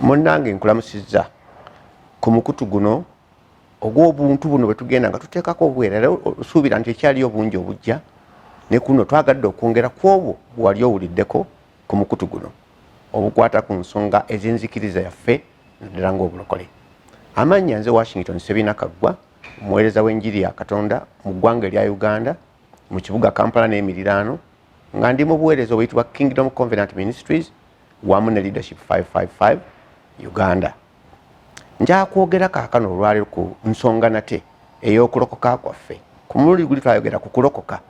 Munnange nkulamusizza ku mukutu guno ogw'obuntu buno bwe tugenda nga tuteekako obwerere osuubira nti ekyaliyo obungi obujja ne kuno twagadde okwongera ku obwo bwali owuliddeko ku mukutu guno obukwata ku nsonga ez'enzikiriza yaffe naddala ng'obulokole. Amannya nze Washington Sebina Kaggwa, omuweereza w'enjiri ya Katonda mu ggwanga erya Uganda mu kibuga Kampala n'emiriraano, nga ndi mu buweereza obuyitibwa Kingdom Covenant Ministries wamu ne Leadership 555 Uganda. Nja kwogera kaakano olwaleero ku nsonga nate ey'okulokoka kwaffe. Ku mulundi guli twayogera ku kulokoka.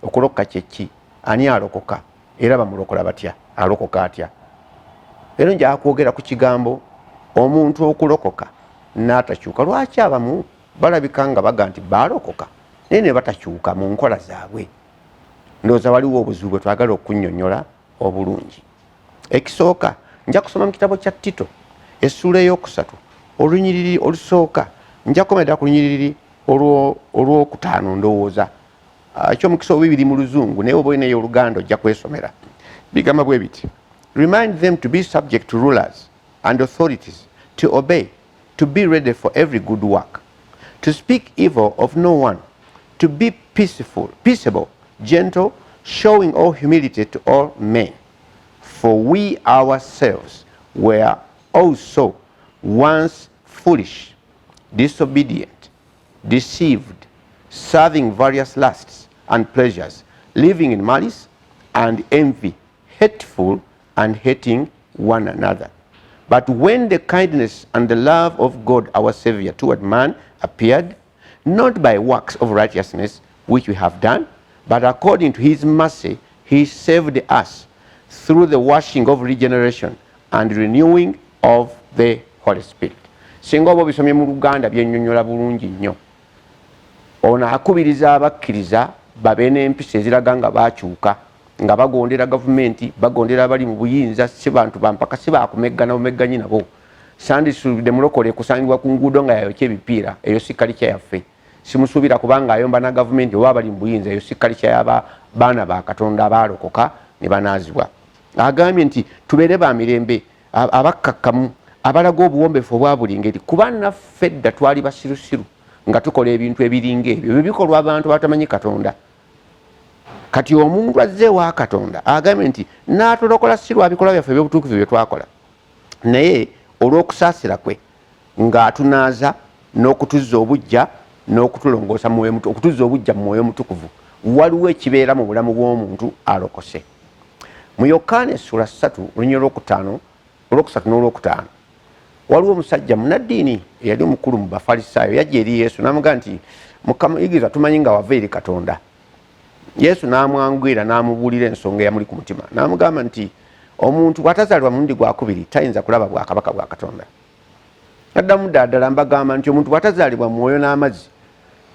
Okulokoka kye ki? Ani alokoka? Era bamulokola batya? Alokoka atya? Leero nja kwogera ku kigambo omuntu okulokoka n'atakyuka. Lwaki abamu balabika nga baga nti baalokoka naye ne batakyuka mu nkola zaabwe? Ndowooza waliwo obuzibu bwe twagala okunnyonnyola obulungi. Ekisooka nja kusoma mu kitabo kya Tito essuula ey'okusatu olunyiriri olusooka, nja kukomera ku lunyiriri olw'okutaano ndowooza. Eky'omukisa obubiri mu Luzungu naye oba olinayo Oluganda ojja kwesomera. Bigamba bwe biti: Remind them to be subject to rulers and authorities, to obey, to be ready for every good work, to speak evil of no one, to be peaceable, gentle, showing all humility to all men. For we ourselves were also once foolish, disobedient, deceived, serving various lusts and pleasures, living in malice and envy, hateful and hating one another. But when the kindness and the love of God our Savior toward man appeared, not by works of righteousness which we have done, but according to his mercy he saved us through the washing of regeneration and renewing of the Holy Spirit. Singa obo bisomye mu Luganda byennyonnyola bulungi nnyo. Ono akubiriza abakkiriza babe n'empisa eziraga nga baakyuka, nga bagondera gavumenti, bagondera abali mu buyinza, si bantu bampaka, si baakumeggana bumegganyi nabo. Sandisuubidde mulokole kusangibwa ku nguudo nga yayokya ebipiira, eyo si kalicha yaffe. Simusuubira kubanga ayomba na gavumenti oba abali mu buyinza, eyo si kalicha y'aba baana ba Katonda abaalokoka ne banaazibwa. Agambye nti tubeere ba mirembe, abakkakkamu, abalaga obuwombeefu obwa buli ngeri, kuba naffe dda twali basirusiru nga tukola ebintu ebiringa ebyo bikolwa abantu batamanyi Katonda. Kati omuntu azze wa Katonda agambye nti n'atulokola si lwa bikolwa byaffe eby'obutuukivu bye twakola, naye olw'okusaasira kwe ng'atunaaza n'okutuzza obujja n'okutulongoosa mu mwoyo, okutuzza obujja mu mwoyo mutukuvu. Waliwo ekibeera mu bulamu bw'omuntu alokose. Mu Yokaana essula 3 olunyiriri olwokusatu n'olwokutaano, waliwo omusajja munnaddiini eyali omukulu mu Bafalisaayo yajja eri Yesu n'amugamba nti, Mukama Igiriza, tumanyi nga wava eri Katonda. Yesu n'amwangwira n'amubuulira ensonga eyamuli ku mutima. N'amugamba nti omuntu bw'atazaalibwa mulundi gwakubiri tayinza kulaba bwakabaka bwa Katonda. Addamu ddala mbagamba nti omuntu bw'atazaalibwa mu mwoyo n'amazzi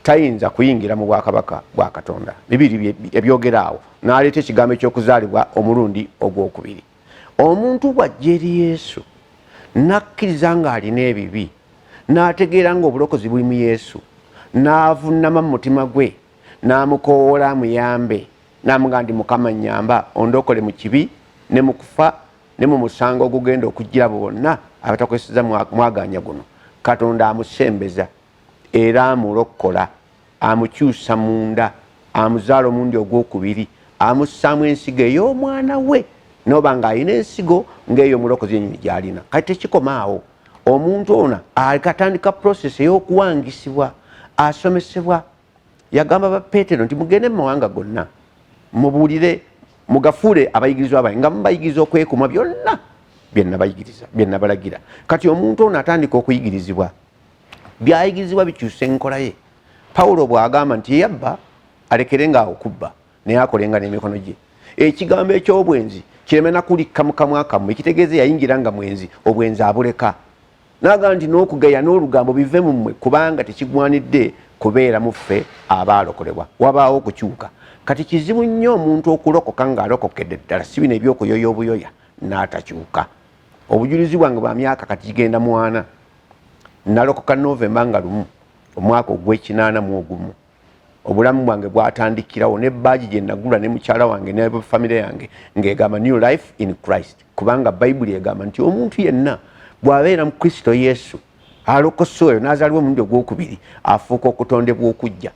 tayinza kuyingira mu bwakabaka bwa Katonda. Bibiri ebyogera awo. N'aleeta ekigambo eky'okuzaalibwa omulundi ogwokubiri. Omuntu bw'ajja eri Yesu n'akkiriza ng'alina ebibi, n'ategeera ng'obulokozi buli mu Yesu, n'avunnama mu mutima gwe, n'amukoowoola amuyambe, n'amugamba nti Mukama nnyamba ondokole mu kibi ne mu kufa ne mu musango ogugenda okujjira bonna abatakwesiza mwaganya guno, Katonda amusembeza era amulokola, amukyusa munda, amuzaala omulundi ogwokubiri, amussaamu ensigo ey'omwana we, n'oba ng'alina ensigo ng'eyo omulokozi yennyini gy'alina. Kati tekikoma awo. Omuntu ono akatandika process ey'okuwangisibwa, asomesebwa. Yagamba ba Peetero nti mugende mu mawanga gonna mubuulire, mugafuule abayigirizwa bange nga mubayigiriza okwekuuma byonna bye nabalagira. Kati omuntu ono atandika okuyigirizibwa, byayigirizibwa bikyusa enkola ye. Pawulo bw'agamba nti yabba alekerenga okubba naye akolenga n'emikono gye. Ekigambo eky'obwenzi kireme na kulikka mu kamwa kammwe, ekitegeeza yayingira nga mwenzi, obwenzi abuleka. N'agamba nti n'okugeya n'olugambo bive mu mmwe kubanga tekigwanidde kubeera muffe abaalokolebwa. Wabaawo okukyuka. Kati kizibu nnyo omuntu okulokoka ng'alokokedde ddala, si bino ebyokuyoya obuyoya n'atakyuka. Obujulizi bwange bwa myaka kati kigenda 4. Nalokoka Novemba nga 1 omwaka ogw'M81. Obulamu bwange bwatandikirawo n'ebbaagi gye nagula ne mukyala wange ne famire yange ng'egamba New Life in Christ, kubanga Bayibuli egamba nti omuntu yenna bw'abeera mu Kristo Yesu alokose oyo n'azaalibwa omulundi ogwokubiri afuuka okutondebwa okujja.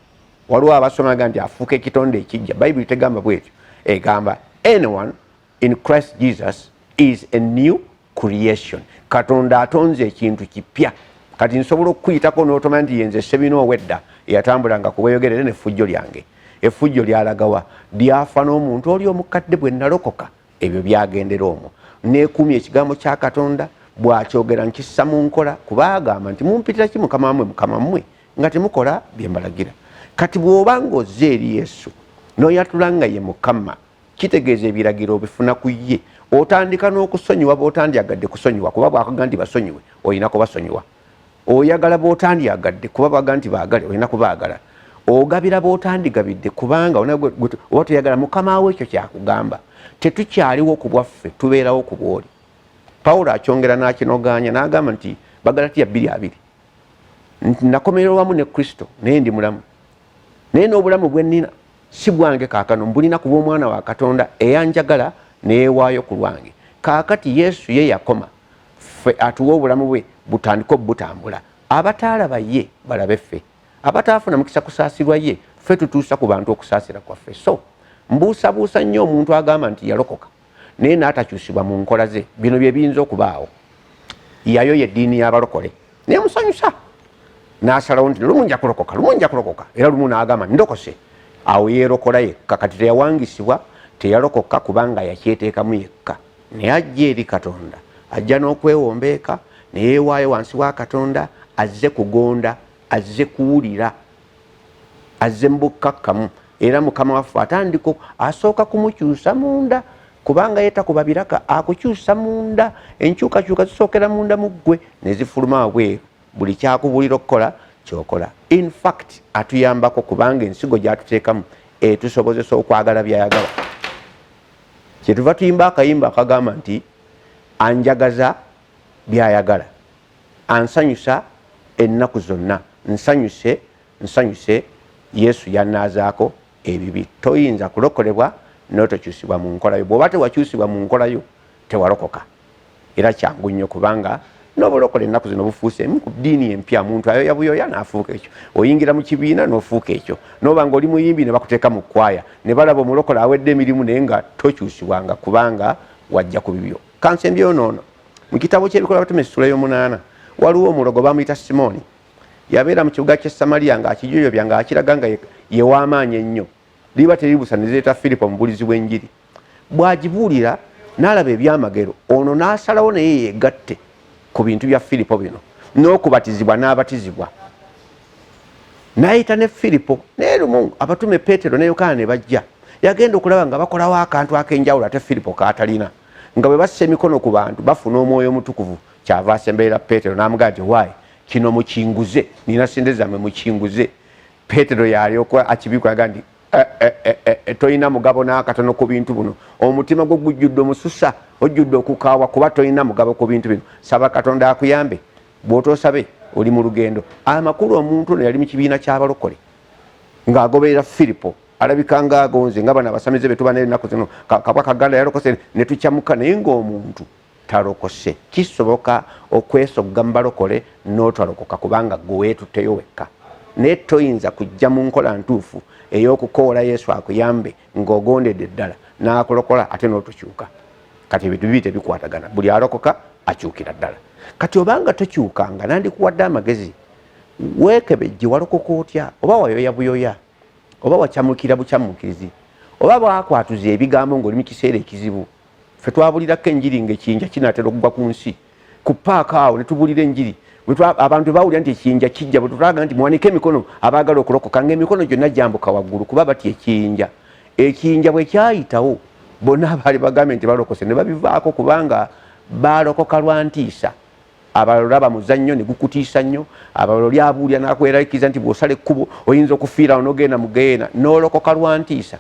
Waliwo abasomaga nti afuuka ekitonde ekijja. Bayibuli tegamba bwetyo, egamba anyone in Christ Jesus is a new creation. Katonda atonze ekintu kipya. Kati nsobola okukuyitako n'otomanya nti yenze Sebina ow'edda eyatambulanga ku bweyogerere n'effujjo lyange. Effujjo lyalagawa lyafa n'omuntu oli omukadde bwe nalokoka. Ebyo byagendera omwo. Neekuumya ekigambo kya Katonda bw'akyogera nkissa mu nkola kuba agamba nti mumpitira ki mukama mmwe nga temukola bye mbalagira. Kati bw'oba ng'ozze eri Yesu n'oyatula nga ye Mukama, kitegeeza ebiragiro obifuna ku ye. Otandika n'okusonyiwa bw'otandyagadde kusonyiwa kuba bw'akaga nti basonyiwe olina kubasonyiwa. Oyagala bw'otandyagadde kuba baga nti baagale olina kubaagala. Ogabira bw'otandigabidde kubanga oba toyagala Mukama we ekyo kyakugamba. Tetukyaliwo ku bwaffe, tubeerawo ku bw'oli. Pawulo akyongera n'akinoganya n'agamba nti Bagalatiya 2:2 nti nakomerera wamu ne Kristo naye ndi mulamu. Naye n'obulamu bwe nnina si bwange kaakano, mbulina ku bw'Omwana wa Katonda eyanjagala neewaayo ku lwange. Kaakati Yesu ye yakoma, ffe atuwa obulamu bwe butandika obutambula. Abataalaba ye balabe ffe, abataafuna mukisa kusaasirwa ye ffe tutuusa ku bantu okusaasira kwaffe. So mbuusabuusa nnyo omuntu agamba nti yalokoka naye n'atakyusibwa mu nkola ze. Bino bye biyinza okubaawo. Yayo y'eddiini y'abalokole naye musanyusa n'asalawo nti lumu nja kulokoka era lumu n'agamba ndokose. Awo yeerokola yekka. Kati teyawangisibwa, teyalokoka kubanga yakyeteekamu yekka, naye ajja eri Katonda, ajja n'okwewombeeka ne yeewaayo wansi wa Katonda, azze kugonda, azze kuwulira, azze mu bukkakkamu. Era Mukama waffe atandika asooka kumukyusa munda kubanga yetakuba biraka, akukyusa munda. Enkyukakyuka zisookera munda mu ggwe ne zifuluma wabweru. Buli kyakubulira okukola kyokola. In fact atuyambako kubanga ensigo gyatuteekamu etusobozesa okwagala byayagala. Kyetuva tuyimba akayimba akagamba nti anjagaza byayagala, ansanyusa ennaku zonna, nsanyuse Yesu yanaazaako ebibi. Toyinza kulokolebwa n'otokyusibwa mu nkola yo. Bw'oba tewakyusibwa mu nkola yo tewalokoka. Era kyangu nnyo kubanga n'obulokole ennaku zino bufuuse emu ku ddiini empya. Muntu ayoya buyoya n'afuuka ekyo. Oyingira mu kibiina n'ofuuka ekyo. N'oba ng'oli muyimbi ne bakuteeka mu kwaya ne balaba omulokole awedde emirimu naye nga tokyusibwanga kubanga wajja ku bibyo. Kansembyeyo noono mu kitabo ky'ebikola by'Abatume essula y'omunaana waliwo omulogo bamuyita Simooni. Yabeera mu kibuga ky'e Samaliya ng'akijooyobya ng'akiraga nga ye w'amaanyi ennyo. Liba teribusa ne zireeta Firipo omubuulizi w'enjiri. Bw'agibuulira n'alaba ebyamagero, ono n'asalawo naye yeegatte ku bintu bya Firipo bino n'okubatizibwa n'abatizibwa. N'ayita ne Firipo naye lumu abatume Peetero ne Yokaana ne bajja. Yagenda okulaba nga bakolawo akantu ak'enjawulo ate Firipo k'atalina. Nga bwe bassa emikono ku bantu bafuna omwoyo omutukuvu. Kyava asemberera Peetero n'amugamba nti waayi kino mukinguze, nina sente zammwe mukinguze. Peetero yalyoka akibikwa aga nti toyina mugabo n'akatono ku bintu bino. Omutima gwo gujjudde omususa, ojjudde okukaawa kuba toyina mugabo ku bintu bino. Saba Katonda akuyambe. Bw'otoosabe oli mu lugendo. Amakulu omuntu ono yali mu kibiina ky'abalokole ng'agoberera Firipo. Alabika ng'agonze nga bano abasamize be tuba n'ennaku zino. Kabaka Kaganda yalokose ne tukyamuka naye ng'omuntu talokose. Kisoboka okwesogga mu balokole n'otalokoka kubanga gwe weetutteyo wekka. Naye toyinza kujja mu nkola ntuufu ey'okukoola Yesu akuyambe ng'ogondedde ddala n'akulokola ate n'otokyuka. Kati ebintu bibi tebikwatagana. Buli alokoka akyukira ddala. Kati obanga tokyukanga nandikuwadde amagezi weekebejje walokoka otya, oba wayoya buyoya, oba wakyamukira bukyamukirizi, oba bwakwatuza ebigambo ng'oli mu kiseera ekizibu. Ffe twabulirako enjiri ng'ekiyinja kinaatera okugwa ku nsi. Ku paaka awo ne tubulira enjiri. Abantu bawulira nti ekiyinja kijja bwe tutulaga nti muwanike emikono abaagala okulokoka ng'emikono gyonna gyambuka waggulu kuba batya ekiyinja. Ekiyinja bwe kyayitawo bonna abaali bagambye nti balokose ne babivaako kubanga baalokoka lwa ntiisa. Abalala bamuzannyo ne gukutiisa nnyo, abalala oli abuulira n'akweraliikiriza nti bw'osala ekkubo oyinza okufiirawo n'ogenda mu geena n'olokoka lwa ntiisa.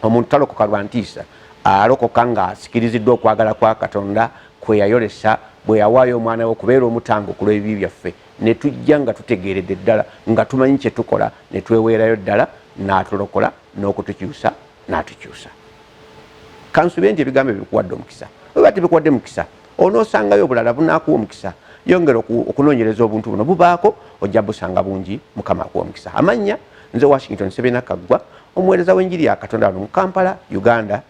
Omuntu talokoka lwa ntiisa, alokoka ng'asikiriziddwa okwagala kwa Katonda kwe yayolesa bwe yawaayo omwana we okubeera omutango ku lw'ebibi byaffe. Ne tujja nga tutegeeredde ddala nga tumanyi kye tukola ne tweweerayo ddala n'atulokola n'okutukyusa n'atukyusa. Kansube nti ebigambo ebikuwadde omukisa. Bwe bati bikuwadde mukisa onosangayo obulala bunakuwa omukisa yongera okunoonyereza obuntu buno bubaako ojja busanga bungi mukama akuwa omukisa. Amannya nze Washington Sebena Kaggwa, omuweereza w'enjiri ya Katonda wano mu Kampala, Uganda.